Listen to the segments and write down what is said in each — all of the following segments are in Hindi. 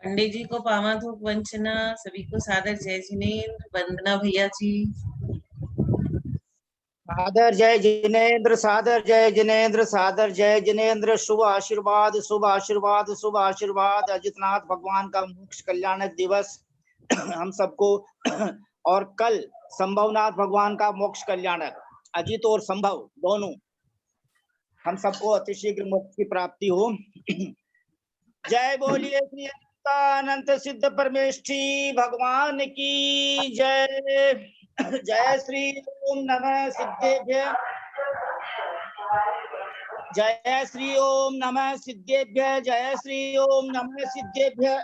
पंडित जी को पामाधुक वंचना। सभी को सादर जय जिनेन्द्र। वंदना भैया जी। सादर जय जिनेन्द्र, सादर जय जिनेन्द्र, सादर जय जिनेन्द्र। शुभ आशीर्वाद, शुभ आशीर्वाद, शुभ आशीर्वाद। अजितनाथ भगवान का मोक्ष कल्याणक दिवस हम सबको और कल संभवनाथ भगवान का मोक्ष कल्याणक, अजित और संभव दोनों, हम सबको अतिशीघ्र मोक्ष की प्राप्ति हो। जय बोलिए श्री अनंत सिद्ध परमेष्ठी भगवान की जय। जय श्री ओम नमः सिद्धेभ्य, जय श्री ओम नमः सिद्धेभ्य, जय श्री ओम नमः सिद्धेभ्य।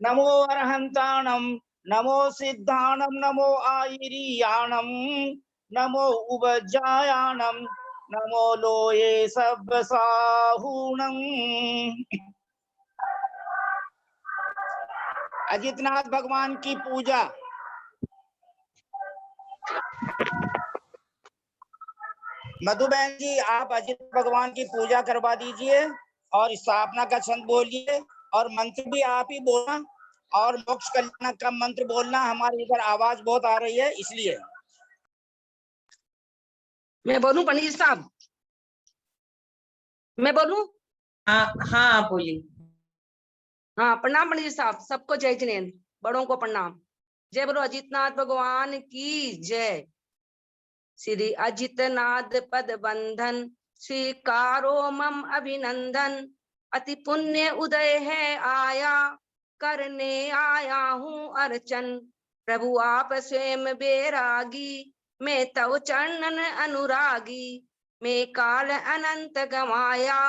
नमो अरहंताणम, नमो सिद्धाणम, नमो आयिरियाणम, नमो उबजायाणम, नमो लोये सब्बसाहूणम। अजितनाथ भगवान की पूजा। मधु बहन जी, आप अजित भगवान की पूजा करवा दीजिए और स्थापना का छंद बोलिए और मंत्र भी आप ही बोलना और मोक्ष कल्याण का मंत्र बोलना। हमारे इधर आवाज बहुत आ रही है इसलिए। मैं बोलूं पंडित जी साहब? मैं बोलूं? हाँ हाँ, आप बोलिए। हाँ, प्रणाम पंडित जी साहब, सबको जय जिनेन्द्र, बड़ों को प्रणाम। जय बोलो अजितनाथ भगवान की जय। श्री अजितनाथ पद बंधन स्वीकारो मम अभिनंदन। अति पुण्य उदय है आया, करने आया हूँ अर्चन। प्रभु आप स्वयं बैरागी, मैं तव चरणन अनुरागी। मैं काल अनंत गमाया,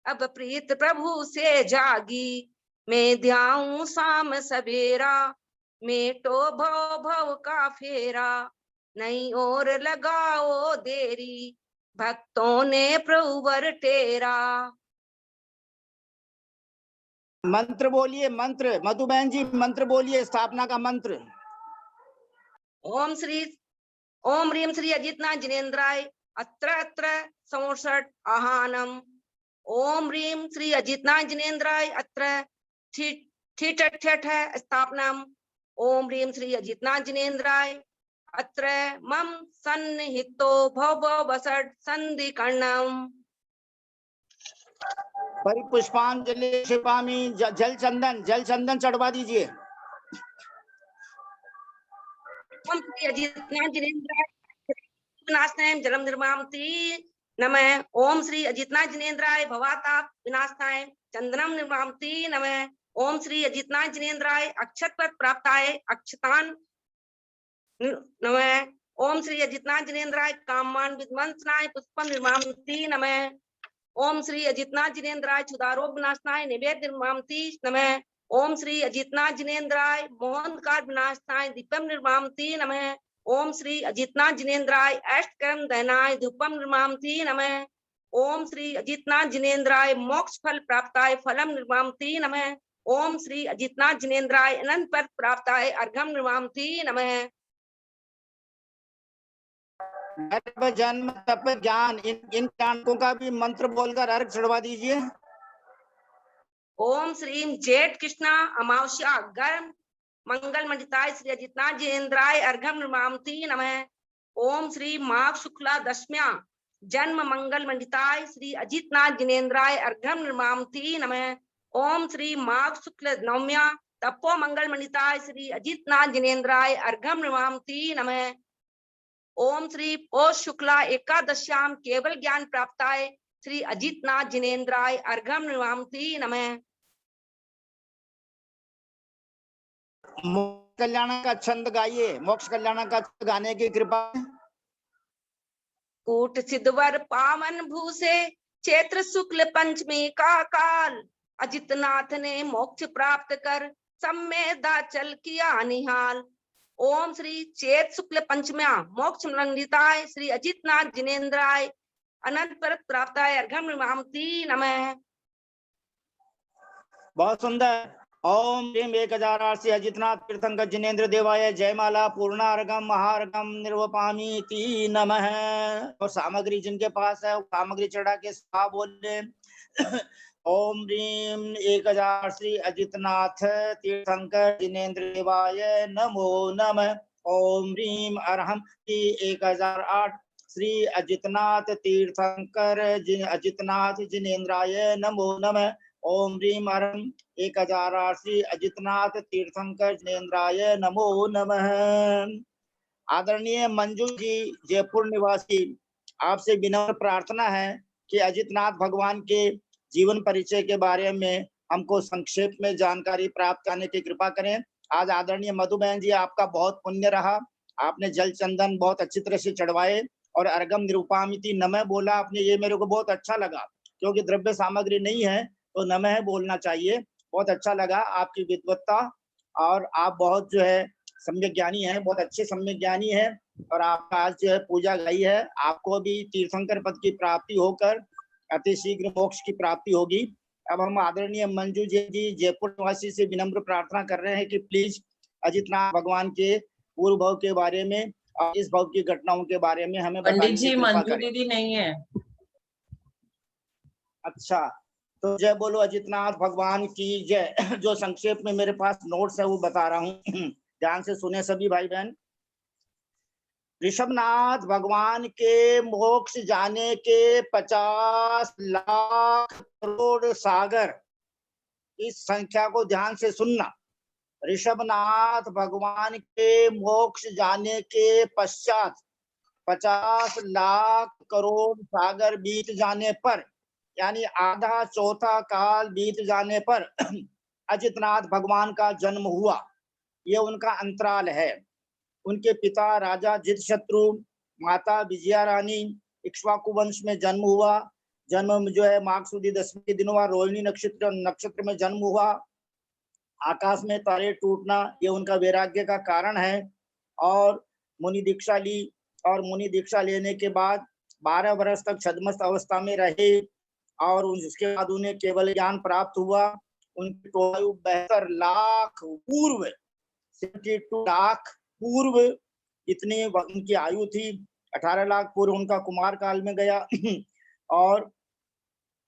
अब प्रीत प्रभु से जागी। मैं ध्याऊं शाम सवेरा, मेटो भव भव का फेरा। नहीं और लगाओ देरी, भक्तों ने प्रभु वर टेरा। मंत्र बोलिए, मंत्र। मधु बहन जी मंत्र बोलिए, स्थापना का मंत्र। ओम ह्रीम श्री अजितनाथ जिनेन्द्राय अत्र अत्र संवत्सर आहानम। ओम ह्रीम श्री अजितनाथ जिनेन्द्राय अत्र ठिठ स्थापनम। ओम ह्रीम श्री अजितनाथ जिनेन्द्राय अत्र मम सन्निहितो भव वसट संधि कर्णम। परिपुष्पांजलि क्षिपामि। जल चंदन चढ़वा दीजिए। ओम श्री अजितनाथ जिनेन्द्राय विनाशनाय जलम निर्मामति नमः। ओम श्री अजितनाथ जिनेन्द्राय भवाताप विनाशनाय चंदनम निर्मामति नमः। ओम श्री अजितनाथ जिनेन्द्राय अक्षत पद प्राप्ताय अक्षतान नमः। ओम श्री अजितनाथ जिनेन्द्राय कामान विध्वंसनाय पुष्पम निर्मामति नमः। ओम श्री अजितनाथ जिनेन्द्राय क्षुधारोग विनाशनाय निवेद्य निर्मामति नमः। ओम श्री अजितनाथ जिनेन्द्राय मोहनकार विनाशनाय दीपम निर्मामति नमः। ओम श्री अजितनाथ जिनेन्द्राय अष्टकर्म दहनाय धूपम निर्मामति नमः। ओम श्री अजितनाथ जिनेन्द्राय मोक्ष फल प्राप्ताय फलम निर्मामति नमः। ओम श्री अजितनाथ जिनेन्द्राय अनंत पद प्राप्ताय अर्घम निर्मामति नमः। गर्भ जन्म तप ज्ञान, इन ज्ञानों का भी मंत्र बोलकर अर्घ चढ़वा दीजिए। ओम श्रीम जेठ कृष्णा अमावस्या गर्म मंगल मंडिताय श्री अजितनाथ जिनेन्द्राय अर्घम निर्मामति नमः। ओम श्री माघ शुक्ला दशम्या जन्म मंगल मंडिताय श्री अजितनाथ जिनेन्द्राय अर्घम निर्मामति नमः। ओम श्री माघ शुक्ल नवम्या तपो मंगल मंडिताय श्री अजितनाथ जिनेन्द्राय अर्घम निर्मामति नमः। ओम श्री पौष शुक्ला एकादश्याम केवल ज्ञान प्राप्ताय श्री अजितनाथ जिनेन्द्राय अर्घम निर्मामति नमः। मोक्ष कल्याण का छंद गाइए, मोक्ष कल्याण का छंद गाने की कृपा। कूट सिद्धवर पावन भूसे चैत्र शुक्ल पंचमी का काल। अजितनाथ ने मोक्ष प्राप्त कर सम्मेदा चल किया निहाल। ओम श्री चैत शुक्ल पंचम्या मोक्ष मंडिताय श्री अजितनाथ जिनेन्द्राय अनंत पर प्राप्ताय अर्घम निर्मामति नमः। बहुत सुंदर। ओम ह्रीम 1008 से अजितनाथ तीर्थंकर जिनेन्द्र देवाय जयमाला पूर्णार्घम महार्घम निर्वपामीति नमः। और सामग्री जिनके पास है वो सामग्री चढ़ा के स्वाहा बोले। ओम ह्रीं 1000 श्री अजितनाथ तीर्थंकर जिनेन्द्र देवाय नमो नमः। ओम ह्रीं अरहम 1008 श्री अजितनाथ तीर्थंकर अजितनाथ जिनेन्द्राय नमो नमः। ओम ह्रीं अरहम 1008 श्री अजितनाथ तीर्थंकर जिनेन्द्राय नमो नमः। आदरणीय मंजू जी जयपुर निवासी, आपसे विनम्र प्रार्थना है कि अजितनाथ भगवान के जीवन परिचय के बारे में हमको संक्षेप में जानकारी प्राप्त करने की कृपा करें। आज आदरणीय मधु बहन जी, आपका बहुत पुण्य रहा। आपने जल चंदन बहुत अच्छी तरह से चढ़वाए और अर्घम निरूपामिति नमः बोला आपने, ये मेरे को बहुत अच्छा लगा, क्योंकि द्रव्य सामग्री नहीं है तो नमः बोलना चाहिए। बहुत अच्छा लगा आपकी विद्वत्ता, और आप बहुत जो है सम्यक ज्ञानी है, बहुत अच्छे सम्यक ज्ञानी है, और आपका आज जो है पूजा गई है। आपको भी तीर्थंकर पद की प्राप्ति होकर अति शीघ्र मोक्ष की प्राप्ति होगी। अब हम आदरणीय मंजू जी जयपुर निवासी से विनम्र प्रार्थना कर रहे हैं कि प्लीज अजितनाथ भगवान के पूर्व भव के बारे में और इस भव की घटनाओं के बारे में हमें बताने पंडित की जी, कृपा मंजू करें। दीदी नहीं है। अच्छा, तो जय बोलो अजितनाथ भगवान की जय। जो संक्षेप में मेरे पास नोट्स है वो बता रहा हूँ, ध्यान से सुने सभी भाई बहन। ऋषभनाथ भगवान के मोक्ष जाने के 50 लाख करोड़ सागर, इस संख्या को ध्यान से सुनना। ऋषभनाथ भगवान के मोक्ष जाने के पश्चात 50 लाख करोड़ सागर बीत जाने पर, यानी आधा चौथा काल बीत जाने पर अजितनाथ भगवान का जन्म हुआ। ये उनका अंतराल है। उनके पिता राजा जितशत्रु, माता विजया रानी, इक्ष्वाकु वंश में जन्म हुआ। जन्म जो है माघ सुदी 10वीं के दिन हुआ। रोहिणी नक्षत्र में जन्म हुआ। आकाश में तारे टूटना ये उनका वैराग्य का कारण है। और मुनि दीक्षा ली, और मुनि दीक्षा लेने के बाद 12 वर्ष तक छद्मस्त अवस्था में रहे, और उसके बाद उन्हें केवल ज्ञान प्राप्त हुआ। उनकी आयु 72 लाख पूर्व, 72 लाख पूर्व इतनी उनकी आयु थी। 18 लाख पूर्व उनका कुमार काल में गया और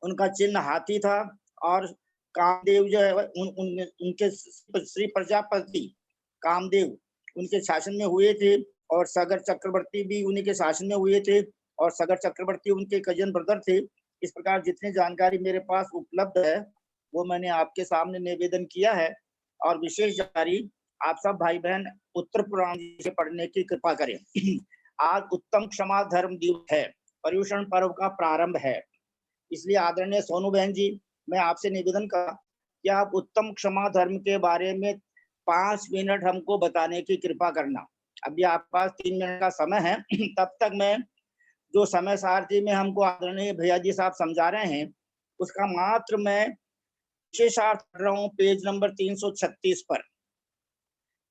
उनका चिन्ह हाथी था। और कामदेव जो है उनके श्री प्रजापति कामदेव उनके शासन में हुए थे, और सगर चक्रवर्ती भी उन्हीं के शासन में हुए थे, और सगर चक्रवर्ती उनके कजन ब्रदर थे। इस प्रकार जितनी जानकारी मेरे पास उपलब्ध है वो मैंने आपके सामने निवेदन किया है। और विशेष जानकारी आप सब भाई बहन उत्तर पुराण से पढ़ने की कृपा करें। आज उत्तम क्षमा धर्म दिवस है, पर्युषण पर्व का प्रारंभ है, इसलिए आदरणीय सोनू बहन जी, मैं आपसे निवेदन करा कि आप उत्तम क्षमा धर्म के बारे में 5 मिनट हमको बताने की कृपा करना। अभी आपके पास 3 मिनट का समय है। तब तक मैं जो समय सारथी में हमको आदरणीय भैया जी साहब समझा रहे हैं उसका मात्र मैं विशेषार्थ पढ़ रहा हूँ, पेज नंबर 336 पर।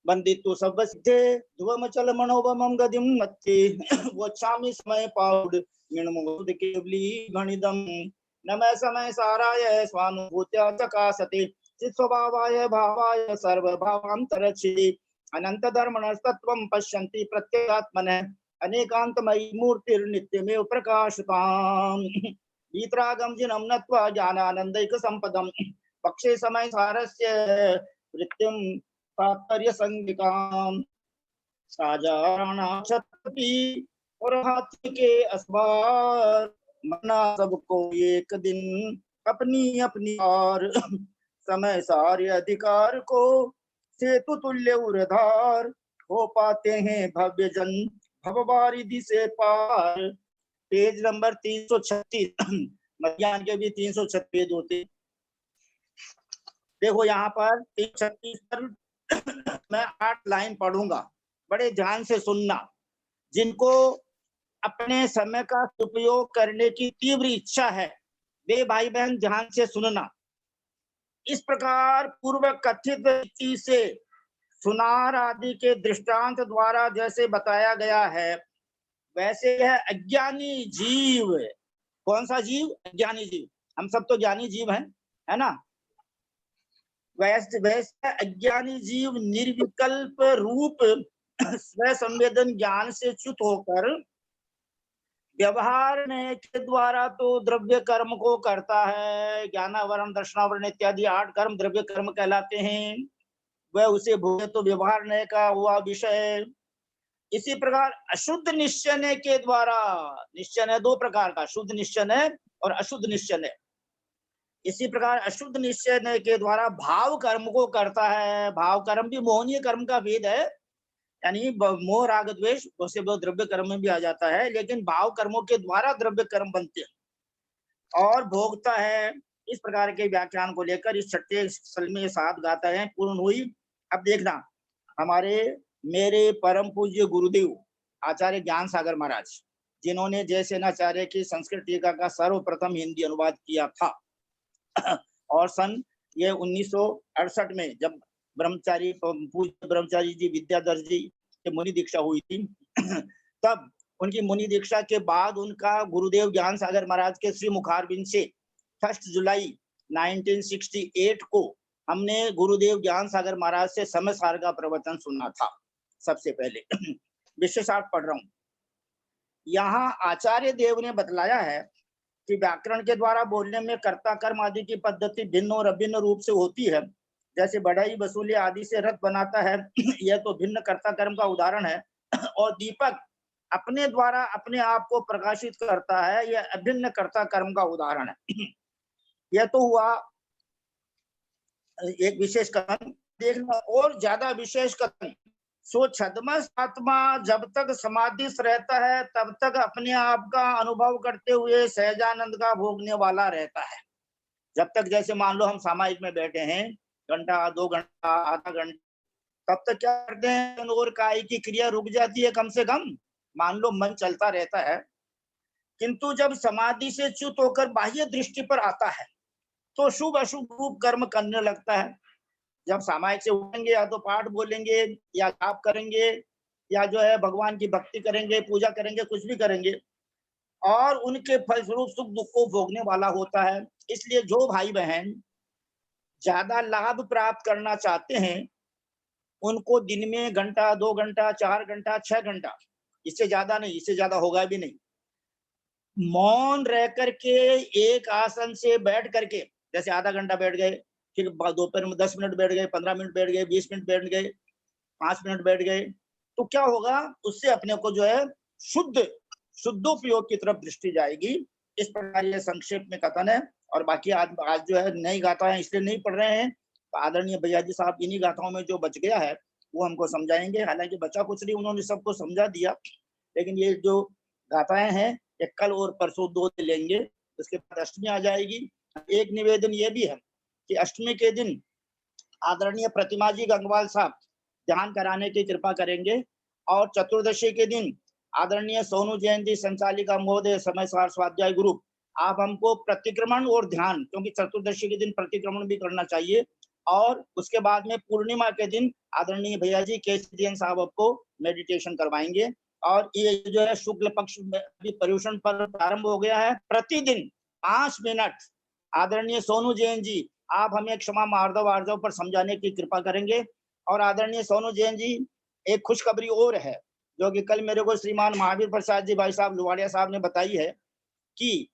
वंदितु सब सिद्धे ध्रुवमचल मनोबमं गदिं मत्ते वचामि समय पाउड निर्मुद केवली गणिदम नमः समय साराय स्वानुभूत्या चकासते चित्स्वभावाय भावाय सर्वभावान्तरक्षिते अनंत धर्मणस्तत्वं पश्यन्ति प्रत्यगात्मनः अनेकान्तमयी मूर्तिर्नित्यमेव प्रकाशताम् वीतरागं जिनं नत्वा ज्ञानानन्दैक संपदं पक्षे समय सारस्य वृत्तिं तात्पर्य संगिकाम साजाना छत्रपति और हाथी के असवार मना सबको एक दिन अपनी अपनी और समय सारे अधिकार को सेतु तुल्य उरधार हो पाते हैं भव्य जन भववारिधि से पार। Page number 336। मध्यान्ह के भी 336 होते। देखो यहाँ पर 336 पर मैं 8 लाइन पढ़ूंगा, बड़े ध्यान से सुनना। जिनको अपने समय का उपयोग करने की तीव्र इच्छा है वे भाई बहन ध्यान से सुनना। इस प्रकार पूर्व कथित रीति से सुनार आदि के दृष्टांत द्वारा जैसे बताया गया है, वैसे यह अज्ञानी जीव, कौन सा जीव? अज्ञानी जीव। हम सब तो ज्ञानी जीव हैं, है ना? वैसे अज्ञानी जीव निर्विकल्प रूप स्व संवेदन ज्ञान से च्युत होकर व्यवहार के द्वारा तो द्रव्य कर्म को करता है, ज्ञानावरण दर्शनावरण इत्यादि 8 कर्म द्रव्य कर्म कहलाते हैं, वह उसे भोगे तो व्यवहार का हुआ विषय। इसी प्रकार अशुद्ध निश्चय के द्वारा, निश्चय 2 प्रकार का, शुद्ध निश्चय और अशुद्ध निश्चय। इसी प्रकार अशुद्ध निश्चय के द्वारा भाव कर्म को करता है। भाव कर्म भी मोहनीय कर्म का भेद है, यानी मोह राग द्वेष उसे वो द्रव्य कर्म में भी आ जाता है, लेकिन भाव कर्मों के द्वारा द्रव्य कर्म बनते हैं और भोगता है। इस प्रकार के व्याख्यान को लेकर इस 6ठे सल में 7 गाथाएं पूर्ण हुई। अब देखना, हमारे मेरे परम पूज्य गुरुदेव आचार्य ज्ञान सागर महाराज, जिन्होंने जयसेनाचार्य की संस्कृत टीका का सर्वप्रथम हिंदी अनुवाद किया था और सन ये 1968 में जब ब्रह्मचारी पूज्य ब्रह्मचारी जी विद्याधर जी के मुनि दीक्षा हुई थी तब उनकी मुनि दीक्षा के बाद उनका गुरुदेव ज्ञान सागर महाराज के श्री मुखारबिंद से 1 जुलाई 1968 को हमने गुरुदेव ज्ञान सागर महाराज से समय सार का प्रवचन सुना था। सबसे पहले विशेषार्थ पढ़ रहा हूं। यहाँ आचार्य देव ने बतलाया है कि व्याकरण के द्वारा बोलने में कर्ता कर्म आदि की पद्धति भिन्न और अभिन्न रूप से होती है। जैसे बढ़ाई वसूली आदि से रथ बनाता है यह तो भिन्न कर्ता कर्म का उदाहरण है, और दीपक अपने द्वारा अपने आप को प्रकाशित करता है, यह अभिन्न कर्ता कर्म का उदाहरण है। यह तो हुआ एक विशेष कथन। देखना और ज्यादा विशेष कथन, सो छद्मस आत्मा जब तक समाधिस्थ रहता है तब तक अपने आप का अनुभव करते हुए सहजानंद का भोगने वाला रहता है। जब तक जैसे मान लो हम सामायिक में बैठे हैं घंटा 2 घंटा आधा घंटा, तब तक क्या करते हैं, और काय की क्रिया रुक जाती है कम से कम, मान लो मन चलता रहता है। किंतु जब समाधि से च्युत होकर बाह्य दृष्टि पर आता है तो शुभ अशुभ रूप कर्म करने लगता है। जब सामायिक से उठेंगे या तो पाठ बोलेंगे या जाप करेंगे या जो है भगवान की भक्ति करेंगे, पूजा करेंगे, कुछ भी करेंगे, और उनके फलस्वरूप सुख दुख को भोगने वाला होता है। इसलिए जो भाई बहन ज्यादा लाभ प्राप्त करना चाहते हैं उनको दिन में घंटा 2 घंटा 4 घंटा 6 घंटा, इससे ज्यादा नहीं, इससे ज्यादा होगा भी नहीं, मौन रह करके एक आसन से बैठ करके, जैसे आधा घंटा बैठ गए, फिर दोपहर में 10 मिनट बैठ गए, 15 मिनट बैठ गए, 20 मिनट बैठ गए, 5 मिनट बैठ गए, तो क्या होगा, उससे अपने को जो है शुद्धोपयोग की तरफ दृष्टि जाएगी। इस प्रकार ये संक्षेप में कथन है। और बाकी आज जो है नई गाथाएं इसलिए नहीं पढ़ रहे हैं, आदरणीय भैया जी साहब इन्हीं गाथाओं में जो बच गया है वो हमको समझाएंगे। हालांकि बचा कुछ नहीं, उन्होंने सबको समझा दिया, लेकिन ये जो गाथाएं हैं ये कल और परसों 2 दिन लेंगे, उसके बाद अष्टमी आ जाएगी। एक निवेदन ये भी है कि अष्टमी के दिन आदरणीय प्रतिमा जी गंगवाल साहब ध्यान कराने की कृपा करेंगे, और चतुर्दशी के दिन आदरणीय सोनू जैन जी संचालिका महोदय समय सार स्वाध्याय ग्रुप, आप हमको प्रतिक्रमण और ध्यान, क्योंकि चतुर्दशी के दिन प्रतिक्रमण भी करना चाहिए, और उसके बाद में पूर्णिमा के दिन आदरणीय भैया जी केसी जैन साहब आपको मेडिटेशन करवाएंगे। और ये जो है शुक्ल पक्ष में भी पर्यूषण पर्व प्रारंभ हो गया है। प्रतिदिन 5 मिनट आदरणीय सोनू जैन जी आप हमें क्षमा मार्दव आर्जव पर समझाने की कृपा करेंगे। और आदरणीय सोनू जैन जी एक खुशखबरी और है जो कि कल मेरे को श्रीमान महावीर प्रसाद जी भाई साहब लुवाड़िया साहब ने बताई है कि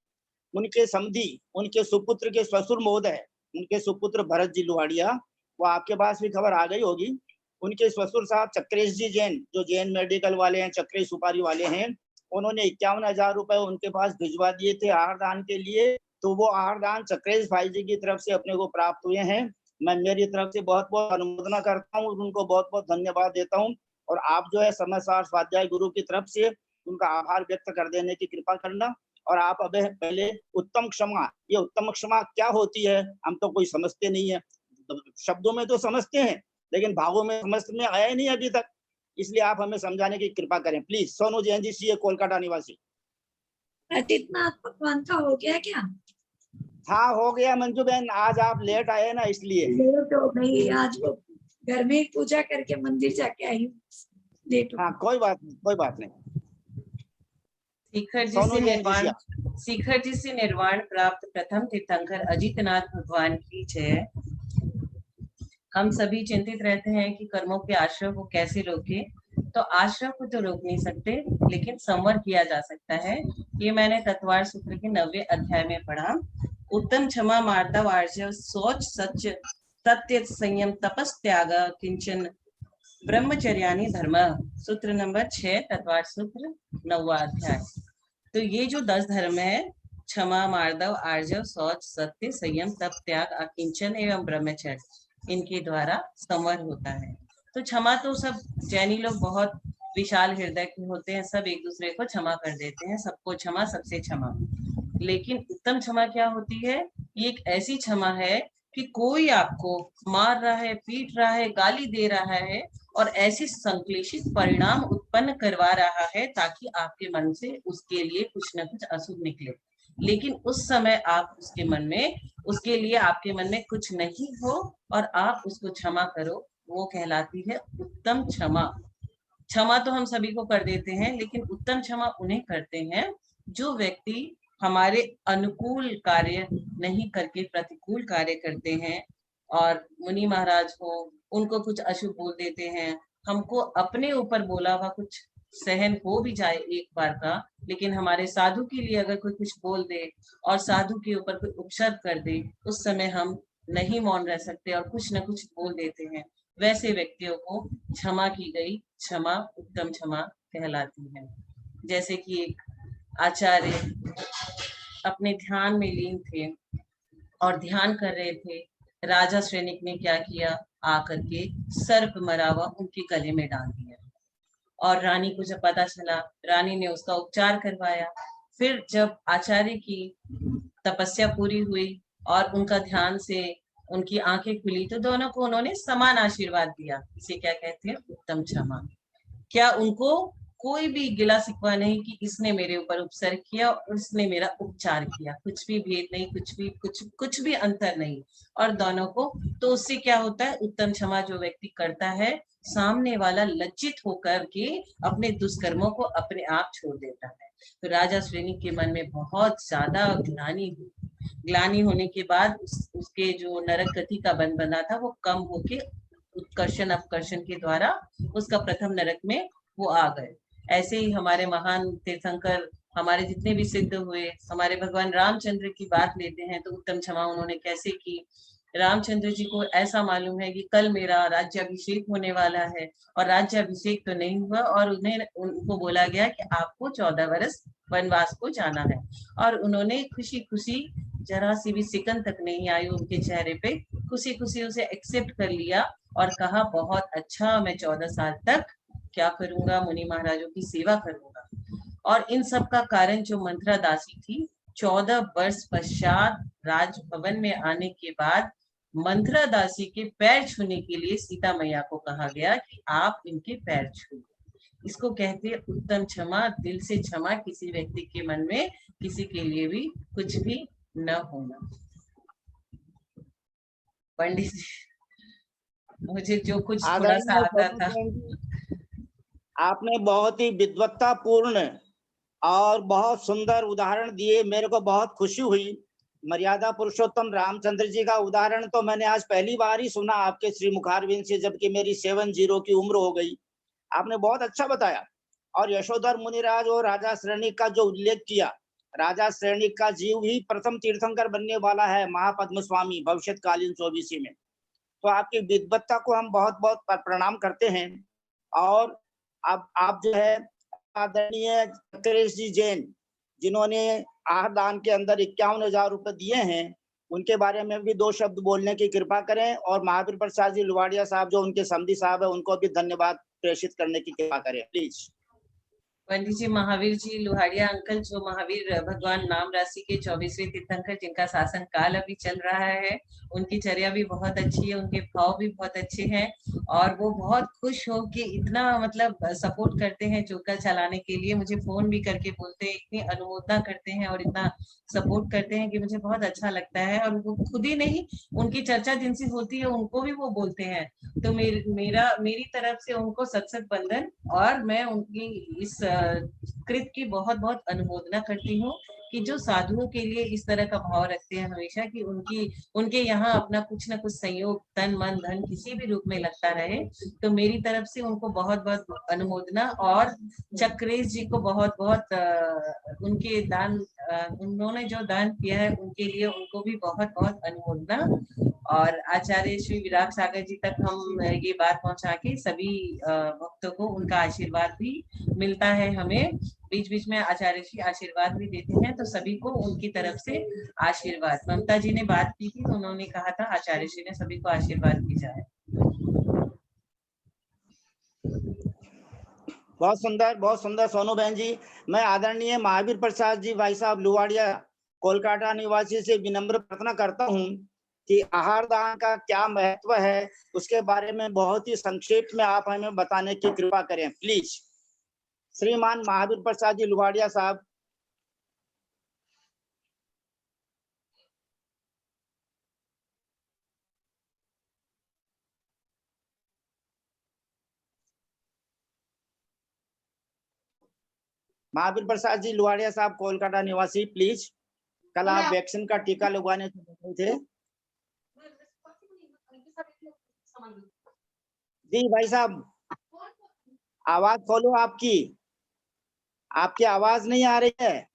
उनके समधी, उनके सुपुत्र के ससुर महोदय, उनके सुपुत्र भरत जी लुवाड़िया, वो आपके पास भी खबर आ गई होगी, उनके ससुर साहब चक्रेश जी जैन, जो जैन मेडिकल वाले हैं, चक्रेश सुपारी वाले हैं, उन्होंने 51,000 रुपए उनके पास भिजवा दिए थे आहार दान के लिए। तो वो आहार दान चक्रेश भाई जी की तरफ से अपने को प्राप्त हुए हैं। मैं मेरी तरफ से बहुत बहुत अनुमोदना करता हूँ, उनको बहुत बहुत धन्यवाद देता हूँ। और आप जो है समय सार स्वाध्याय गुरु की तरफ से उनका आभार व्यक्त कर देने की कृपा करना। और आप अब पहले उत्तम क्षमा, ये उत्तम क्षमा क्या होती है हम तो कोई समझते नहीं है, शब्दों में तो समझते हैं लेकिन भावों में समझ में आया ही नहीं अभी तक, इसलिए आप हमें समझाने की कृपा करें प्लीज। सोनू जैन जी सीए कोलकाता निवासी। आदित्यनाथ भगवान का हो गया क्या? हाँ हो गया मंजू बहन, आज आप लेट आए ना इसलिए। लेट हो गई, आज वो घर में पूजा करके मंदिर जाके आई हूँ, लेट हो। हाँ कोई बात नहीं, कोई बात नहीं। शिखर जी से निर्वाण प्राप्त प्रथम तीर्थंकर अजितनाथ भगवान की जय। हम सभी चिंतित रहते हैं कि कर्मों के आश्रय को कैसे रोके, तो आश्रय को तो रोक नहीं सकते लेकिन संवर किया जा सकता है। ये मैंने तत्वार सूत्र के 9वें अध्याय में पढ़ा। उत्तम क्षमा मार्दव आर्जव शौच सत्य सत्य संयम तपस त्याग किंचन ब्रह्मचर्यानि धर्म, सूत्र नंबर 6 तत्वार सूत्र 9वां अध्याय। तो ये जो 10 धर्म है, क्षमा मार्दव आर्जव शौच सत्य संयम तप त्याग अकिंचन एवं ब्रह्मचर्य, इनके द्वारा संवर होता है। तो क्षमा तो सब जैनी लोग बहुत विशाल हृदय के होते हैं, सब एक दूसरे को क्षमा कर देते हैं, सबको क्षमा सबसे क्षमा। लेकिन उत्तम क्षमा क्या होती है? ये एक ऐसी क्षमा है कि कोई आपको मार रहा है, पीट रहा है, गाली दे रहा है और ऐसी संक्लेशित परिणाम उत्पन्न करवा रहा है ताकि आपके मन से उसके लिए कुछ न कुछ अशुभ निकले, लेकिन उस समय आप उसके मन में, उसके लिए आपके मन में कुछ नहीं हो और आप उसको क्षमा करो, वो कहलाती है उत्तम क्षमा। क्षमा तो हम सभी को कर देते हैं, लेकिन उत्तम क्षमा उन्हें करते हैं जो व्यक्ति हमारे अनुकूल कार्य नहीं करके प्रतिकूल कार्य करते हैं। और मुनि महाराज हो, उनको कुछ अशुभ बोल देते हैं, हमको अपने ऊपर बोला हुआ कुछ सहन हो भी जाए एक बार का, लेकिन हमारे साधु के लिए अगर कोई कुछ बोल दे और साधु के ऊपर कोई उपसर्ग कर दे, उस समय हम नहीं मौन रह सकते और कुछ न कुछ बोल देते हैं। वैसे व्यक्तियों को क्षमा की गई क्षमा उत्तम क्षमा कहलाती है। जैसे कि एक आचार्य अपने ध्यान में लीन थे और ध्यान कर रहे थे, राजा श्रेनिक ने क्या किया, आकर के सर्प मरा हुआ उनके गले में डाल दिया और रानी को जब पता चला, रानी ने उसका उपचार करवाया। फिर जब आचार्य की तपस्या पूरी हुई और उनका ध्यान से उनकी आंखें खुली, तो दोनों को उन्होंने समान आशीर्वाद दिया। इसे क्या कहते हैं? उत्तम क्षमा। क्या उनको कोई भी गिला शिकवा नहीं कि इसने मेरे ऊपर उपसर्ग किया और इसने मेरा उपचार किया, कुछ भी भेद नहीं, कुछ भी अंतर नहीं, और दोनों को। तो उससे क्या होता है? उत्तम क्षमा जो व्यक्ति करता है, सामने वाला लज्जित होकर के अपने दुष्कर्मों को अपने आप छोड़ देता है। तो राजा श्रेणी के मन में बहुत ज्यादा ग्लानि हुई। ग्लानि होने के बाद उसके जो नरक गति का बंध बना था वो कम होके उत्कर्षण अपकर्षण के द्वारा उसका प्रथम नरक में वो आ गए। ऐसे ही हमारे महान तीर्थंकर, हमारे जितने भी सिद्ध हुए, हमारे भगवान रामचंद्र की बात लेते हैं तो उत्तम क्षमा उन्होंने कैसे की। रामचंद्र जी को ऐसा मालूम है कि कल मेरा राज्याभिषेक होने वाला है और राज्याभिषेक तो नहीं हुआ और उनको बोला गया कि आपको 14 वर्ष वनवास को जाना है, और उन्होंने खुशी खुशी, जरा सी भी सिकन तक नहीं आई उनके चेहरे पे, खुशी खुशी उसे एक्सेप्ट कर लिया और कहा बहुत अच्छा, मैं 14 साल तक क्या करूंगा? मुनि महाराजों की सेवा करूंगा। और इन सब का कारण जो मंत्रा दासी थी, 14 वर्ष पश्चात राजभवन में आने के बाद मंत्रा दासी के पैर छूने के लिए सीता मैया को कहा गया कि आप इनके पैर छूए। इसको कहते हैं उत्तम क्षमा, दिल से क्षमा, किसी व्यक्ति के मन में किसी के लिए भी कुछ भी न होना। पंडित जी, मुझे जो कुछ थोड़ा सा आता था। आपने बहुत ही विद्वत्ता पूर्ण और बहुत सुंदर उदाहरण दिए, मेरे को बहुत खुशी हुई। मर्यादा पुरुषोत्तम रामचंद्र जी का उदाहरण तो मैंने आज पहली बार ही सुना आपके श्री मुखारविंद से, जबकि मेरी 70 की उम्र हो गई। आपने बहुत अच्छा बताया। और यशोधर मुनिराज और राजा श्रेणिक का जो उल्लेख किया, राजा श्रेणिक का जीव ही प्रथम तीर्थंकर बनने वाला है, महापद्म स्वामी भविष्यकालीन 24 में। तो आपकी विद्वत्ता को हम बहुत बहुत प्रणाम करते हैं। और अब आप जो है आदरणीय चक्रेश जी जैन, जिन्होंने आहार दान के अंदर 51,000 रुपए दिए हैं, उनके बारे में भी 2 शब्द बोलने की कृपा करें। और महावीर प्रसाद जी लुवाड़िया साहब जो उनके समधी साहब है, उनको भी धन्यवाद प्रेषित करने की कृपा करें प्लीज। पंडित जी, महावीर जी लुहाड़िया अंकल, जो महावीर भगवान नाम राशि के 24वें तीर्थंकर, जिनका शासन काल अभी चल रहा है, उनकी चर्या भी बहुत अच्छी है, उनके भाव भी बहुत अच्छे हैं और वो बहुत खुश हो कि इतना मतलब सपोर्ट करते हैं चौका चलाने के लिए। मुझे फोन भी करके बोलते हैं, इतनी अनुमोदना करते हैं और इतना सपोर्ट करते हैं कि मुझे बहुत अच्छा लगता है। और वो खुद ही नहीं, उनकी चर्चा जिनसे होती है उनको भी वो बोलते हैं। तो मेरी तरफ से उनको सत बंधन, और मैं उनकी इस कृत की बहुत बहुत अनुमोदना करती हूँ कि जो साधुओं के लिए इस तरह का भाव रखते हैं हमेशा कि उनके यहाँ अपना कुछ ना कुछ संयोग तन मन धन किसी भी रूप में लगता रहे, तो मेरी तरफ से उनको बहुत बहुत अनुमोदना, और चक्रेश जी को बहुत बहुत उनके दान, उन्होंने जो दान किया है उनके लिए उनको भी बहुत बहुत अनुमोदना। और आचार्य श्री विराग सागर जी तक हम ये बात पहुंचा के सभी भक्तों को उनका आशीर्वाद भी मिलता है। हमें बीच बीच में आचार्य जी आशीर्वाद भी देते हैं, तो सभी को उनकी तरफ से आशीर्वाद। ममता जी ने बात की थी तो उन्होंने कहा था आचार्य जी ने सभी को आशीर्वाद दी जाए। बहुत सुंदर सोनू बहन जी। मैं आदरणीय महावीर प्रसाद जी भाई साहब लुवाड़िया कोलकाता निवासी से विनम्र प्रार्थना करता हूं कि आहार दान का क्या महत्व है उसके बारे में बहुत ही संक्षेप में आप हमें बताने की कृपा करें प्लीज। श्रीमान महावीर प्रसाद जी लुवाड़िया साहब। महावीर प्रसाद जी लुवाड़िया साहब कोलकाता निवासी प्लीज। कल आप वैक्सीन का टीका लगवाने थे। जी भाई साहब आवाज खोलो आपकी आवाज नहीं आ रही है।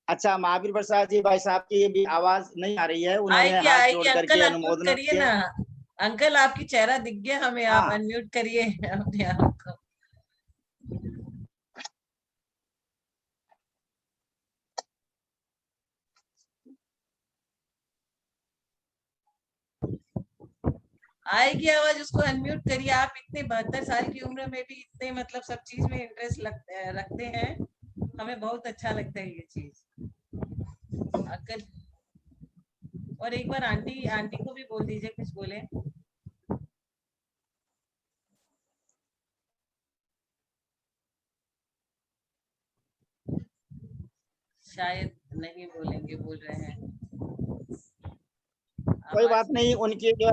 अच्छा महावीर प्रसाद जी भाई साहब की भी आवाज नहीं आ रही है। उन्होंने हाथ जोड़ करके अंकल अनम्यूट अनुमोदन करिए किया। ना। अंकल आपकी चेहरा दिख गया हमें, आप हाँ। अनम्यूट करिए अपने आप को। आएगी आवाज, उसको अनम्यूट करिए। आप इतने 72 साल की उम्र में भी इतने मतलब सब चीज में इंटरेस्ट रखते हैं, हमें बहुत अच्छा लगता है ये चीज। अंकल और एक बार आंटी को भी बोल दीजिए कुछ बोले। शायद नहीं बोलेंगे, बोल रहे हैं। कोई बात नहीं। उनकी जो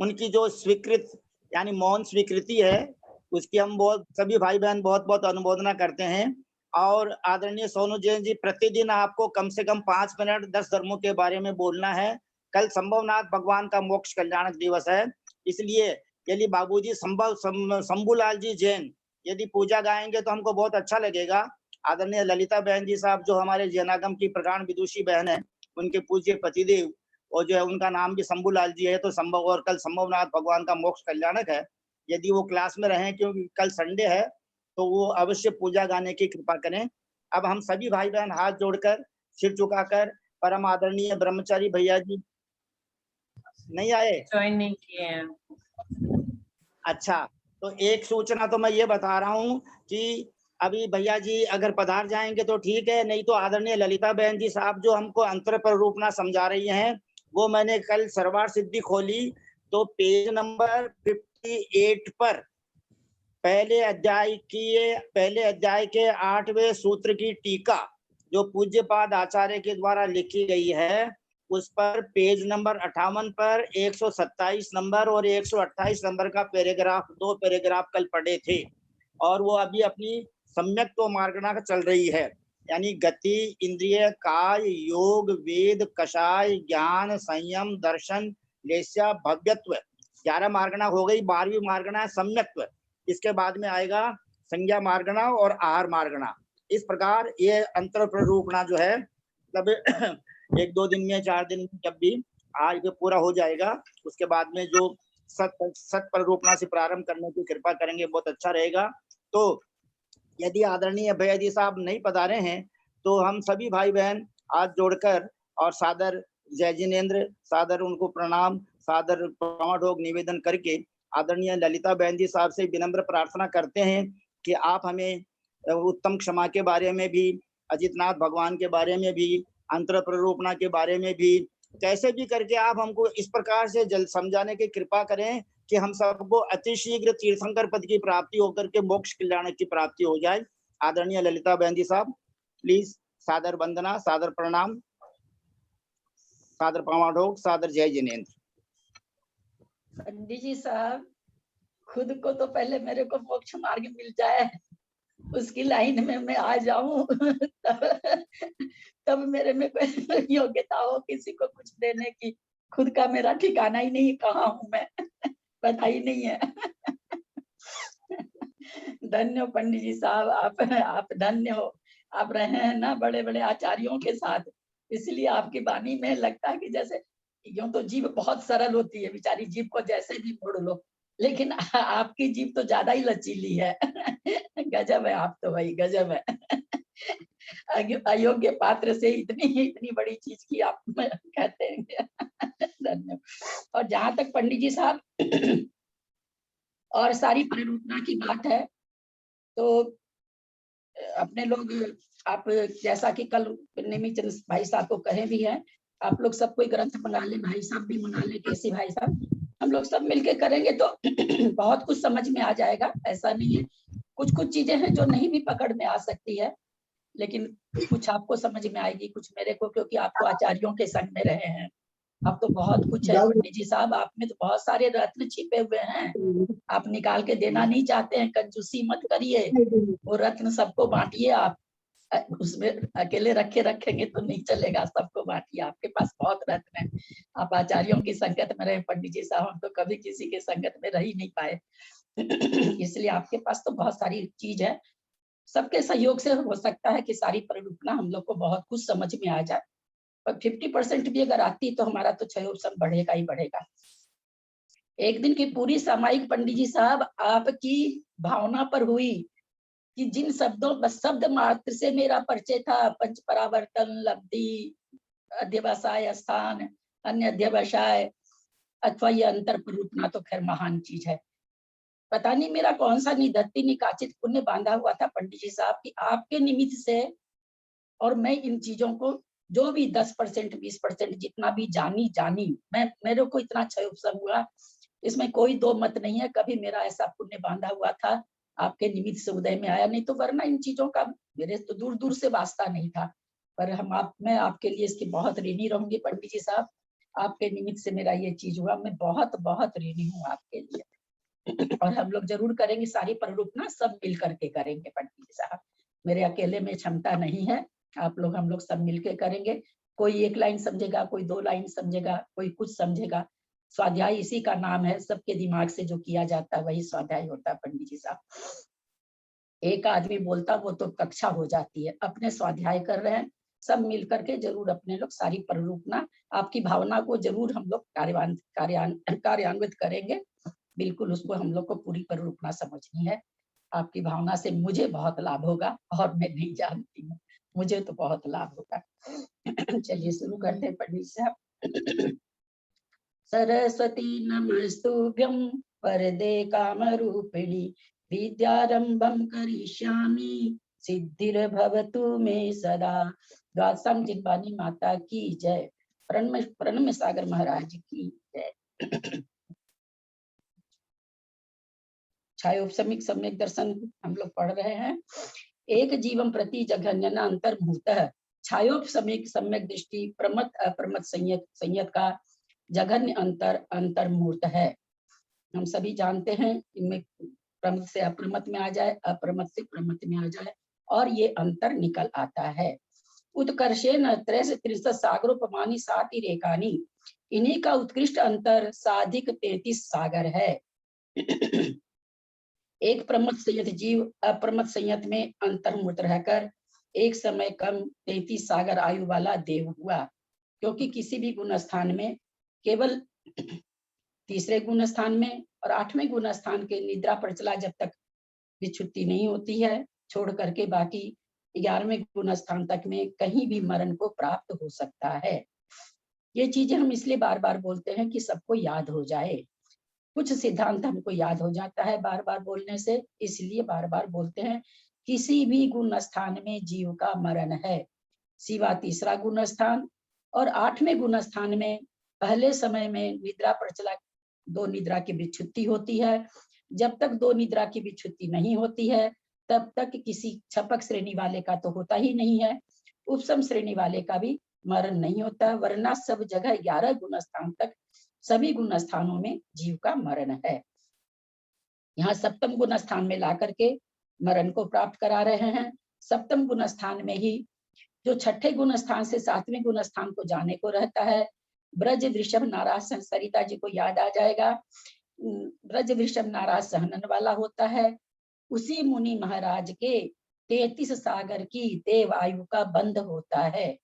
उनकी जो स्वीकृत यानी मौन स्वीकृति है उसकी हम बहुत सभी भाई बहन बहुत बहुत अनुमोदना करते हैं। और आदरणीय सोनू जैन जी प्रतिदिन आपको कम से कम 5 मिनट 10 धर्मों के बारे में बोलना है। कल संभवनाथ भगवान का मोक्ष कल्याणक दिवस है, इसलिए यदि बाबूजी शंभूलाल जी जैन यदि पूजा गाएंगे तो हमको बहुत अच्छा लगेगा। आदरणीय ललिता बहन जी साहब जो हमारे जैनागम की प्रगाढ़ विदुषी बहन है, उनके पूज्य पतिदेव और जो है उनका नाम भी शंभूलाल जी है, तो संभव और कल संभवनाथ भगवान का मोक्ष कल्याणक है। यदि वो क्लास में रहें क्योंकि कल संडे है, तो वो अवश्य पूजा गाने की कृपा करें। अब हम सभी भाई बहन हाथ जोड़कर सिर झुकाकर परम आदरणीय ब्रह्मचारी भैया जी नहीं आए, ज्वाइन नहीं किए हैं। अच्छा तो एक सूचना तो मैं ये बता रहा हूँ कि अभी भैया जी अगर पधार जाएंगे तो ठीक है, नहीं तो आदरणीय ललिता बहन जी साहब जो हमको अंतर प्ररूपना समझा रही हैं, वो मैंने कल सरवार सिद्धि खोली तो पेज नंबर 58 पर पहले अध्याय के 8वें सूत्र की टीका जो पूज्यपाद आचार्य के द्वारा लिखी गई है, उस पर पेज नंबर 58 पर 127 नंबर और 128 नंबर का पैराग्राफ, 2 पैराग्राफ कल पढ़े थे। और वो अभी अपनी सम्यक तो मार्गना चल रही है, यानी गति, इंद्रिय, काय, योग, वेद, कषाय, ज्ञान, संयम, दर्शन, लेस्या, भव्यत्व 11 मार्गना हो गई। 12वीं मार्गना सम्यक्त्व, इसके बाद में आएगा संज्ञा मार्गना और आहार मार्गना। इस प्रकार ये अंतर प्ररूपणा जो है मतलब 1-2 दिन में 4 दिन में जब भी आज भी पूरा हो जाएगा, उसके बाद में जो सत प्ररूपणा से प्रारंभ करने की कृपा करेंगे, बहुत अच्छा रहेगा। तो यदि आदरणीय भैया जी साहब नहीं पधारे हैं तो हम सभी भाई बहन हाथ जोड़कर और सादर जय जिनेन्द्र, सादर उनको प्रणाम, सादर प्रमाण निवेदन करके आदरणीय ललिता बहन जी साहब से विनम्र प्रार्थना करते हैं कि आप हमें उत्तम क्षमा के बारे में भी, अजितनाथ भगवान के बारे में भी, अंतर प्ररूपणा के बारे में भी कैसे भी करके आप हमको इस प्रकार से जल समझाने की कृपा करें कि हम सबको अतिशीघ्र तीर्थंकर पद की प्राप्ति होकर के मोक्ष कल्याण की प्राप्ति हो जाए। आदरणीय ललिता बहन जी साहब प्लीज सादर वंदना, सादर प्रणाम। सादर पामाडोक, सादर जय जिनेंद्र। पंडित जी साहब, खुद को तो पहले मेरे को मोक्ष मार्ग मिल जाए, उसकी लाइन में मैं आ जाऊं तब मेरे में कोई योग्यता हो किसी को कुछ देने की। खुद का मेरा ठिकाना ही नहीं, कहाँ हूं मैं पता ही नहीं है। धन्य हो पंडित जी साहब, आप धन्य हो। आप रहे हैं ना बड़े बड़े आचार्यों के साथ, इसलिए आपकी वाणी में लगता है कि जैसे यूं तो जीभ बहुत सरल होती है, बेचारी जीभ को जैसे भी मोड़ लो, लेकिन आपकी जीभ तो ज्यादा ही लचीली है। गजब है, आप तो भाई गजब है। अयोग्य पात्र से इतनी बड़ी चीज की आप कहते हैं। धन्यवाद। और जहां तक पंडित जी साहब और सारी परिरूपणा की बात है, तो अपने लोग, आप जैसा कि कल निमित चंद भाई साहब को कहे भी है, आप लोग सब कोई ग्रंथ मंगा ले, भाई साहब भी मंगा ले, कैसे भाई साहब, हम लोग सब मिलके करेंगे तो बहुत कुछ समझ में आ जाएगा। ऐसा नहीं है, कुछ कुछ चीजें हैं जो नहीं भी पकड़ में आ सकती है, लेकिन कुछ आपको समझ में आएगी, कुछ मेरे को, क्योंकि आप तो आचार्यों के संग में रहे हैं। अब तो बहुत कुछ है पंडित जी साहब, आप में तो बहुत सारे रत्न छिपे हुए हैं, आप निकाल के देना नहीं चाहते हैं, कंजूसी मत करिए, वो रत्न सबको बांटिए। आप उसमें अकेले रखेंगे तो नहीं चलेगा, सबको बांटिए, आपके पास बहुत रत्न है। आप आचार्यों की संगत में रहे पंडित जी साहब, हम तो कभी किसी के संगत में रह ही नहीं पाए। इसलिए आपके पास तो बहुत सारी चीज है, सबके सहयोग से हो सकता है कि सारी परिरूपणा हम लोग को बहुत कुछ समझ में आ जाए, और 50% भी अगर आती तो हमारा तो क्षयोपशम बढ़ेगा ही बढ़ेगा। एक दिन की पूरी सामायिक पंडित जी साहब आपकी भावना पर हुई कि जिन शब्दों, शब्द मात्र से मेरा परिचय था, पंच परावर्तन, लब्धि, अध्यवसाय स्थान, अन्य अध्यवसाय, अथवा ये अंतर परिरूपणा तो खैर महान चीज है। पता नहीं मेरा कौन सा निधत्ति निकाचित पुण्य बांधा हुआ था पंडित जी साहब की आपके निमित्त से, और मैं इन चीजों को जो भी 10% 20% जितना भी जानी मैं, मेरे को इतना क्षय उपशम हुआ, इसमें कोई दो मत नहीं है। कभी मेरा ऐसा पुण्य बांधा हुआ था, आपके निमित्त से उदय में आया, नहीं तो वरना इन चीजों का मेरे तो दूर दूर से वास्ता नहीं था। पर मैं आपके लिए इसकी बहुत ऋणी रहूंगी पंडित जी साहब, आपके निमित्त से मेरा ये चीज हुआ, मैं बहुत बहुत ऋणी हूँ आपके लिए। और हम लोग जरूर करेंगे, सारी परिरूपणा सब मिल करके करेंगे पंडित जी साहब, मेरे अकेले में क्षमता नहीं है, आप लोग हम लोग सब मिलके करेंगे। कोई एक लाइन समझेगा, कोई 2 लाइन समझेगा, कोई कुछ समझेगा। स्वाध्याय इसी का नाम है, सबके दिमाग से जो किया जाता है वही स्वाध्याय होता है पंडित जी साहब। एक आदमी बोलता वो तो कक्षा हो जाती है, अपने स्वाध्याय कर रहे हैं, सब मिल करके जरूर अपने लोग सारी परिरूपणा, आपकी भावना को जरूर हम लोग कार्यान्वित करेंगे। बिल्कुल उसको हम लोग को पूरी परिरूपणा समझनी है। आपकी भावना से मुझे बहुत लाभ होगा, और मैं नहीं जानती हूँ, मुझे तो बहुत लाभ होगा। चलिए शुरू करते हैं पंडित साहब। सरस्वती नमस्तुभ्यं वरदे कामरूपिणी, विद्यारंभं करिष्यामि सिद्धिर्भवतु मे सदा। द्वादशम जिनवानी माता की जय, प्रणम सागर महाराज की जय। छायोपशमिक सम्यक दर्शन हम लोग पढ़ रहे हैं। एक जीवम प्रति जघन्यना अंतर्मुहूर्तः, छायोपशमिक सम्यक दृष्टि प्रमत अप्रमत संयत का जघन्य अंतर्मुहूर्त है। हम सभी जानते हैं इनमें प्रमत से अप्रमत में आ जाए, अप्रमत से प्रमत में आ जाए, और ये अंतर निकल आता है। उत्कर्षेण त्रैस त्रिश सागरोपमानी साति रेखानी, इन्हीं का उत्कृष्ट अंतर साधिक 33 सागर है। एक प्रमत संयत जीव अप्रमत संयत में अंतर्मुहूर्त रहकर एक समय कम 33 सागर आयु वाला देव हुआ, क्योंकि किसी भी गुण स्थान में केवल तीसरे गुण स्थान में और 8वें गुण स्थान के निद्रा प्रचला जब तक विच्छुत्ति नहीं होती है, छोड़ करके बाकी 11वें गुण स्थान तक में कहीं भी मरण को प्राप्त हो सकता है। ये चीजें हम इसलिए बार बार बोलते हैं कि सबको याद हो जाए। कुछ सिद्धांत हमको याद हो जाता है बार बार बोलने से, इसलिए बार बार बोलते हैं। किसी भी गुण स्थान में जीव का मरण है, सिवा तीसरा गुण स्थान और 8वें गुण स्थान में पहले समय में निद्रा प्रचला 2 निद्रा की विच्छुत्ति होती है। जब तक 2 निद्रा की विच्छुत्ति नहीं होती है तब तक किसी छपक श्रेणी वाले का तो होता ही नहीं है, उपसम श्रेणी वाले का भी मरण नहीं होता, वरना सब जगह 11 गुण स्थान तक सभी गुण स्थानों में जीव का मरण है। यहाँ सप्तम गुण स्थान में ला करके मरण को प्राप्त करा रहे हैं। सप्तम गुण स्थान में ही जो छठे गुण स्थान से सातवें गुण स्थान को जाने को रहता है, ब्रज वृषभ नाराज, सरिता जी को याद आ जाएगा, ब्रज वृषभ नाराज सहनन वाला होता है। उसी मुनि महाराज के 33 सागर की देव आयु का बंध होता है।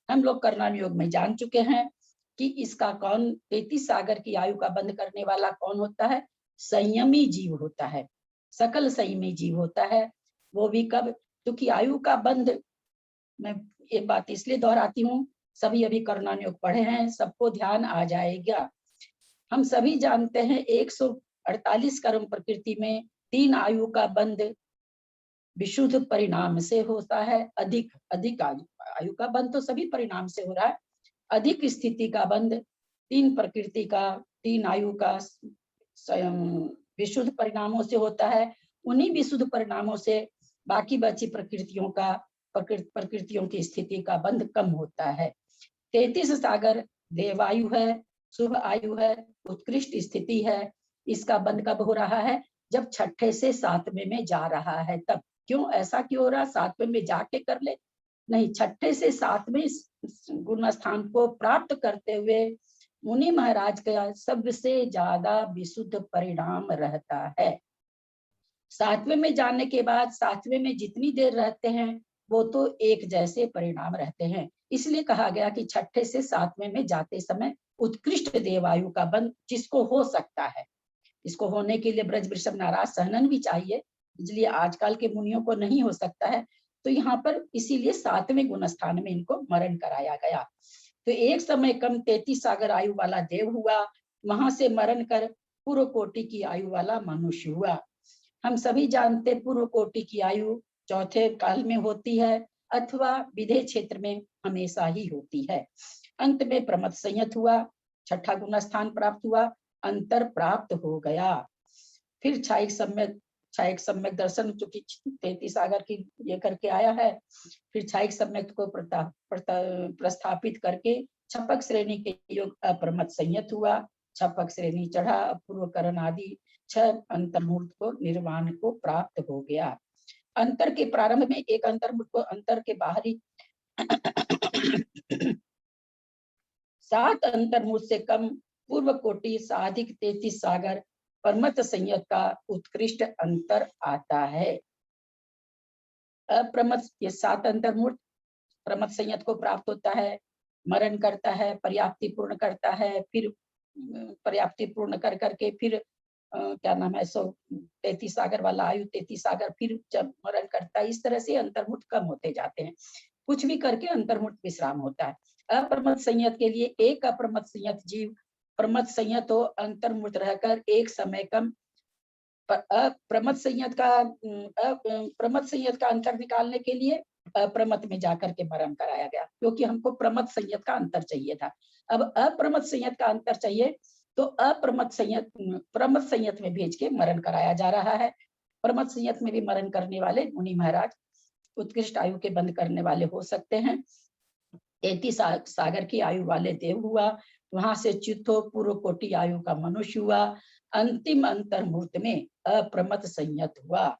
हम लोग करनाम योग में जान चुके हैं कि इसका कौन 33 सागर की आयु का बंध करने वाला कौन होता है? संयमी जीव होता है, सकल संयमी जीव होता है। वो भी कब? क्योंकि आयु का बंध, मैं ये बात इसलिए दोहराती हूँ, सभी अभी करनाम योग पढ़े हैं, सबको ध्यान आ जाएगा। हम सभी जानते हैं 148 कर्म प्रकृति में 3 आयु का बंध विशुद्ध परिणाम से होता है। अधिक आयु का बंध तो सभी परिणाम से हो रहा है, अधिक स्थिति का बंध 3 प्रकृति का, 3 आयु का विशुद्ध परिणामों से होता है। उन्हीं विशुद्ध परिणामों से बाकी बची प्रकृतियों की स्थिति का बंध कम होता है। 33 सागर देवायु है, शुभ आयु है, उत्कृष्ट स्थिति है। इसका बंध कब हो रहा है? जब छठे से सातवें में जा रहा है तब। क्यों ऐसा क्यों हो रहा? सातवें में जाके कर ले? नहीं, छठे से सातवें गुण स्थान को प्राप्त करते हुए मुनि महाराज का सबसे ज्यादा विशुद्ध परिणाम रहता है। सातवें में जाने के बाद सातवें में जितनी देर रहते हैं वो तो एक जैसे परिणाम रहते हैं। इसलिए कहा गया कि छठे से सातवें में जाते समय उत्कृष्ट देवायु का बंध जिसको हो सकता है, इसको होने के लिए ब्रज वृषभ नाराज सहनन भी चाहिए, इसलिए आजकल के मुनियों को नहीं हो सकता है, तो यहाँ पर इसीलिए सातवें गुण स्थान में इनको मरण कराया गया। तो एक समय कम 33 सागर आयु वाला देव हुआ, वहां से मरण कर पूर्व कोटि की आयु वाला मनुष्य हुआ। हम सभी जानते पूर्व कोटि की आयु चौथे काल में होती है अथवा विदेह क्षेत्र में हमेशा ही होती है। अंत में प्रमथ संयत हुआ, छठा गुण स्थान प्राप्त हुआ, अंतर प्राप्त हो गया। फिर छायक सम्यक दर्शन, जो कि 33 सागर की ये करके आया है, फिर छायक सम्यक को प्रस्थापित करके छपक श्रेणी के योग अप्रमथ संयत हुआ, छपक श्रेणी चढ़ा, अपूर्व करण आदि 6 अंतर्मूर्त को निर्वाण को प्राप्त हो गया। अंतर के प्रारंभ में एक अंतर्मूर्त को अंतर के बाहरी 7 अंतर्मूर्त से कम पूर्व कोटि साधिक 33 सागर परमत संयत का उत्कृष्ट अंतर आता है। अप्रमत ये 7 अंतर्मूर्त प्रमत संयत को प्राप्त होता है, मरण करता है, पर्याप्ति पूर्ण करता है, फिर पर्याप्ति पूर्ण कर करके फिर क्या नाम है 33 सागर वाला आयु 33 सागर फिर जब मरण करता है, इस तरह से अंतर्मूर्त कम होते जाते हैं। कुछ भी करके अंतर्मूर्त विश्राम होता है। अप्रमत संयत के लिए एक अप्रमत संयत जीव प्रमत संयत हो अंतर्मूर्त रहकर एक समय कम प्रमत संयत का अंतर निकालने के लिए अप्रमत में जाकर के मरण कराया गया, क्योंकि हमको प्रमत संयत का अंतर चाहिए था। अब अप्रमत संयत का अंतर चाहिए तो प्रमत संयत में भेज के मरण कराया जा रहा है। प्रमत संयत में भी मरण करने वाले मुनि महाराज उत्कृष्ट आयु के बंद करने वाले हो सकते हैं। 33 सागर की आयु वाले देव हुआ, वहां से चित्तो पूर्व कोटि आयु का मनुष्य हुआ, अंतिम अंतर्मूर्त में अप्रमत संयत हुआ।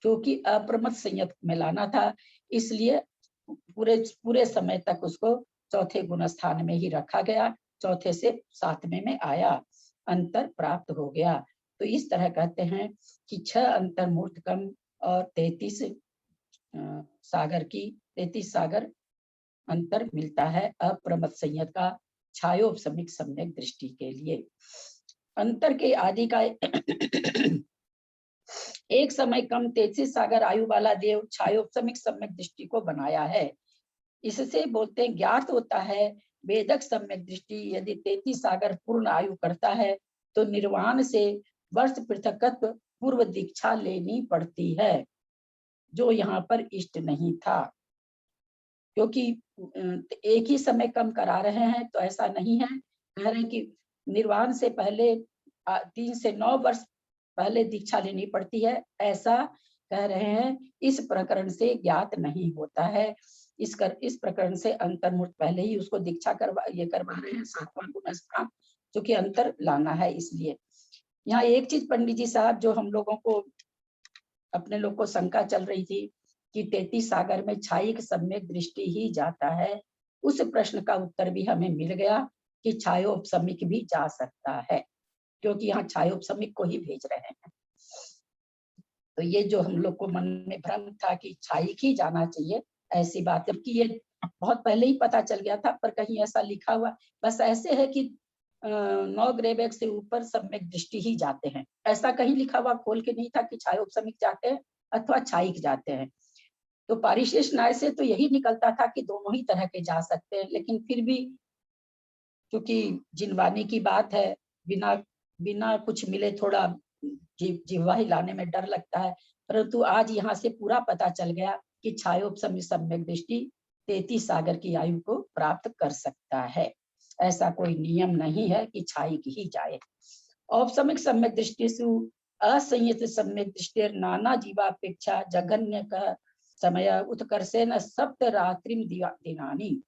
क्योंकि अप्रमत संयत में लाना था, इसलिए पूरे समय तक उसको चौथे गुण स्थान में ही रखा गया, चौथे से सातवें में आया, अंतर प्राप्त हो गया। तो इस तरह कहते हैं कि 6 अंतर्मूर्त कम और 33 सागर अंतर मिलता है अप्रमत संयत का छायोपशमिक सम्यक दृष्टि के लिए। अंतर के आदि का एक समय कम 33 सागर आयु वाला देव छायोपशमिक सम्यक दृष्टि को बनाया है। इससे बोलते हैं ज्ञात होता है वेदक सम्यक दृष्टि। यदि 33 सागर पूर्ण आयु करता है तो निर्वाण से वर्ष पृथकत्व पूर्व दीक्षा लेनी पड़ती है, जो यहाँ पर इष्ट नहीं था। क्योंकि एक ही समय कम करा रहे हैं तो ऐसा नहीं है, कह रहे हैं कि निर्वाण से पहले 3 से 9 वर्ष पहले दीक्षा लेनी पड़ती है, ऐसा कह रहे हैं। इस प्रकरण से ज्ञात नहीं होता है। इस प्रकरण से अंतर्मुहूर्त पहले ही उसको दीक्षा करवा रहे हैं, 7वां गुणस्थान, जो कि अंतर लाना है। इसलिए यहाँ एक चीज पंडित जी साहब, जो हम लोगों को अपने लोग को शंका चल रही थी कि 33 सागर में छायिक सम्यक दृष्टि ही जाता है, उस प्रश्न का उत्तर भी हमें मिल गया कि छायोपशमिक भी जा सकता है, क्योंकि यहाँ छायोपशमिक को ही भेज रहे हैं। तो ये जो हम लोग को मन में भ्रम था कि छायिक ही जाना चाहिए, ऐसी बात, जबकि ये बहुत पहले ही पता चल गया था, पर कहीं ऐसा लिखा हुआ बस ऐसे है कि 9 ग्रेवेग से ऊपर सम्यक दृष्टि ही जाते हैं, ऐसा कहीं लिखा हुआ खोल के नहीं था कि छायोपशमिक जाते हैं अथवा छायिक जाते हैं। तो पारिशेष न्याय से तो यही निकलता था कि दोनों ही तरह के जा सकते हैं, लेकिन फिर भी क्योंकि जिनवानी की बात है, बिना बिना कुछ मिले थोड़ा जिह्वा हिलाने में डर लगता है, परंतु आज यहाँ से पूरा पता चल गया कि छायोपशमिक सम्यक दृष्टि 33 सागर की आयु को प्राप्त कर सकता है। ऐसा कोई नियम नहीं है कि छायिक ही जाए। औपशमिक सम्यक दृष्टि से असंयत सम्यक दृष्टि नाना जीवापेक्षा जघन्य का समय उत्कर्षेण सप्त रात्रिम दिनानि।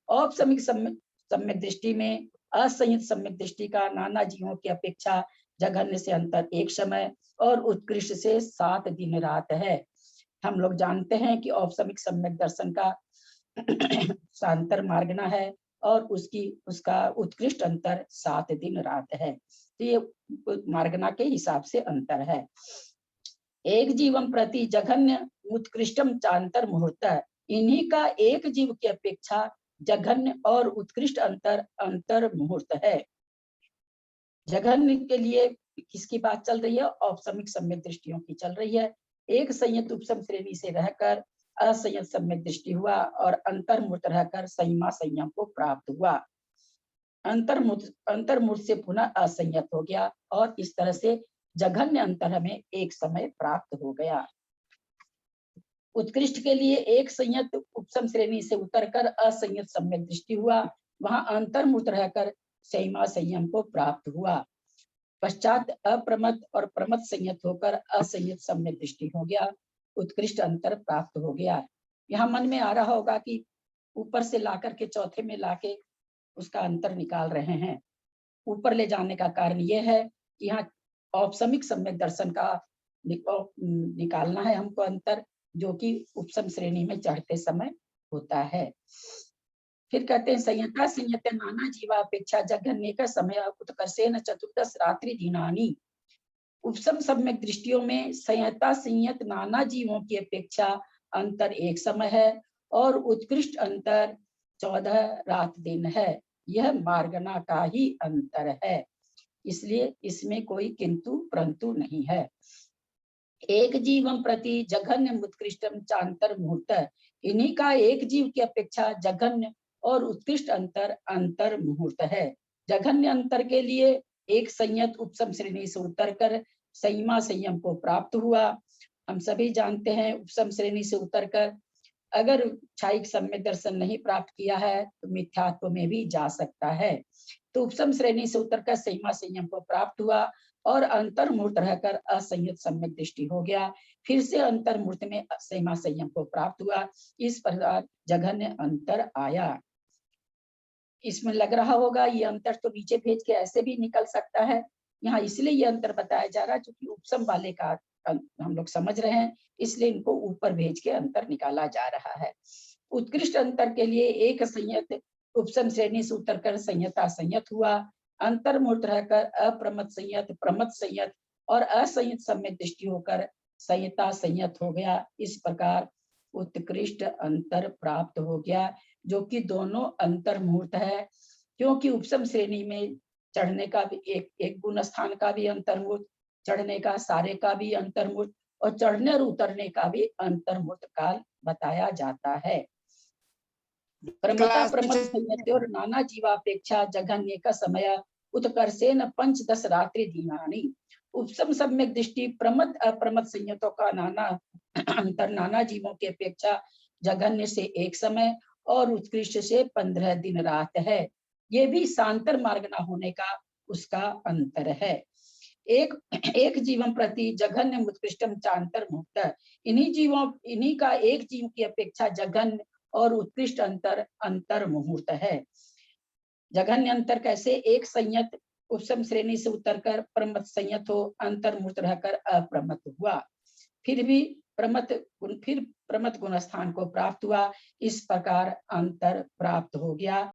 औपशमिक सम्यक दृष्टि में असंयत सम्यक दृष्टि का नाना जीवों की अपेक्षा जघन्य से अंतर 1 समय और उत्कृष्ट से 7 दिन रात है। हम लोग जानते हैं कि औपशमिक सम्यक दर्शन का सांतर मार्गना है और उसका उत्कृष्ट अंतर 7 दिन रात है। तो ये मार्गना के हिसाब से अंतर है। एक जीवम प्रति जघन्य उत्कृष्टम चांतर मुहूर्त, इन्हीं का एक जीव की अपेक्षा जघन्य और उत्कृष्ट अंतर मुहूर्त है। जघन्य के लिए किसकी बात चल रही है? औपशमिक सम्यक दृष्टियों की चल रही है। एक संयत उपशम श्रेणी से रहकर असंयत सम्यक दृष्टि हुआ और अंतर्मूर्त रहकर संयमा संयम को प्राप्त हुआ। अंतर्मूर्त से पुनः असंयत हो गया और इस तरह से जघन्य अंतर हमें एक समय प्राप्त हो गया। उत्कृष्ट के लिए एक संयत उपशम श्रेणी से उतरकर असंयत सम्यक दृष्टि हुआ, वहां अंतर्मूर्त रहकर संयमा संयम को प्राप्त हुआ। पश्चात अप्रमत और प्रमत संयत होकर असंयत सम्यक दृष्टि हो गया, उत्कृष्ट अंतर प्राप्त हो गया। यहाँ मन में आ रहा होगा कि ऊपर से लाकर के चौथे में लाके उसका अंतर निकाल रहे हैं। ऊपर ले जाने का कारण यह है कि यहाँ औपशमिक सम्यक दर्शन का निकालना है हमको अंतर, जो कि उपशम श्रेणी में चढ़ते समय होता है। फिर कहते हैं संयता संयत नाना जीवापेक्षा जघन्य का समय उत्कर्षेण चतुर्दश रात्रि दिनानि। उपशम सम्यक दृष्टियों में संयता संयत नाना जीवों की अपेक्षा अंतर 1 समय है और उत्कृष्ट अंतर 14 रात दिन है। यह मार्गना का ही अंतर है, इसलिए इसमें कोई किंतु परंतु नहीं है। एक जीवम प्रति जघन्य उत्कृष्टम चांतर मुहूर्त, इन्हीं का एक जीव की अपेक्षा जघन्य और उत्कृष्ट अंतर मुहूर्त है। जघन्य अंतर के लिए एक संयत उपशम श्रेणी से उतरकर संयमा संयम को प्राप्त हुआ। हम सभी जानते हैं उपशम श्रेणी से उतरकर अगर छायिक सम्यक दर्शन नहीं प्राप्त किया है तो मिथ्यात्व में भी जा सकता है। तो उपशम श्रेणी से उतरकर संयमा संयम को प्राप्त हुआ और अंतर्मूर्त रहकर असंयत सम्यक दृष्टि हो गया, फिर से अंतर्मूर्त में संयमा संयम को प्राप्त हुआ। इस प्रकार जघन्य अंतर आया। इसमें लग रहा होगा ये अंतर तो नीचे भेज के ऐसे भी निकल सकता है, यहाँ इसलिए ये अंतर बताया जा रहा है क्योंकि उपशम वाले का हम लोग समझ रहे हैं, इसलिए इनको ऊपर भेज के अंतर निकाला जा रहा है। उत्कृष्ट अंतर के लिए एक संयत उपशम श्रेणी से उतरकर संयता संयत हुआ, अंतर्मूर्त रहकर अप्रमत संयत प्रमत संयत और असंयत सम्यक दृष्टि होकर संयता संयत हो गया। इस प्रकार उत्कृष्ट अंतर प्राप्त हो गया, जो कि दोनों अंतर्मुहूर्त है, क्योंकि उपशम श्रेणी में चढ़ने का भी एक गुण स्थान का भी अंतर्मुहूर्त, चढ़ने का सारे का भी अंतर्मुहूर्त और चढ़ने और उतरने का भी अंतर्मुहूर्त काल बताया जाता है। प्रमता प्रमत संयत और नाना जीवापेक्षा जघन्य का समय उत्कर्षेण 5-10 रात्रि दिनानि। उपशम सम्यक दृष्टि प्रमत अप्रमत संयतों का नाना अंतर नाना जीवों की अपेक्षा जघन्य से 1 समय और उत्कृष्ट से 15 दिन रात है। ये भी सांतर मार्ग न होने का उसका अंतर है। एक जीवन प्रति जघन्य उत्कृष्टम चांतर मुक्त, इन्हीं का एक जीव की अपेक्षा जघन्य और उत्कृष्ट अंतर अंतर मुहूर्त है। जघन्य अंतर कैसे? एक संयत उपसम श्रेणी से उतरकर प्रमत संयत हो, अंतर मुहूर्त रहकर अप्रमत हुआ, फिर प्रमत गुण स्थान को प्राप्त हुआ, इस प्रकार अंतर प्राप्त हो गया।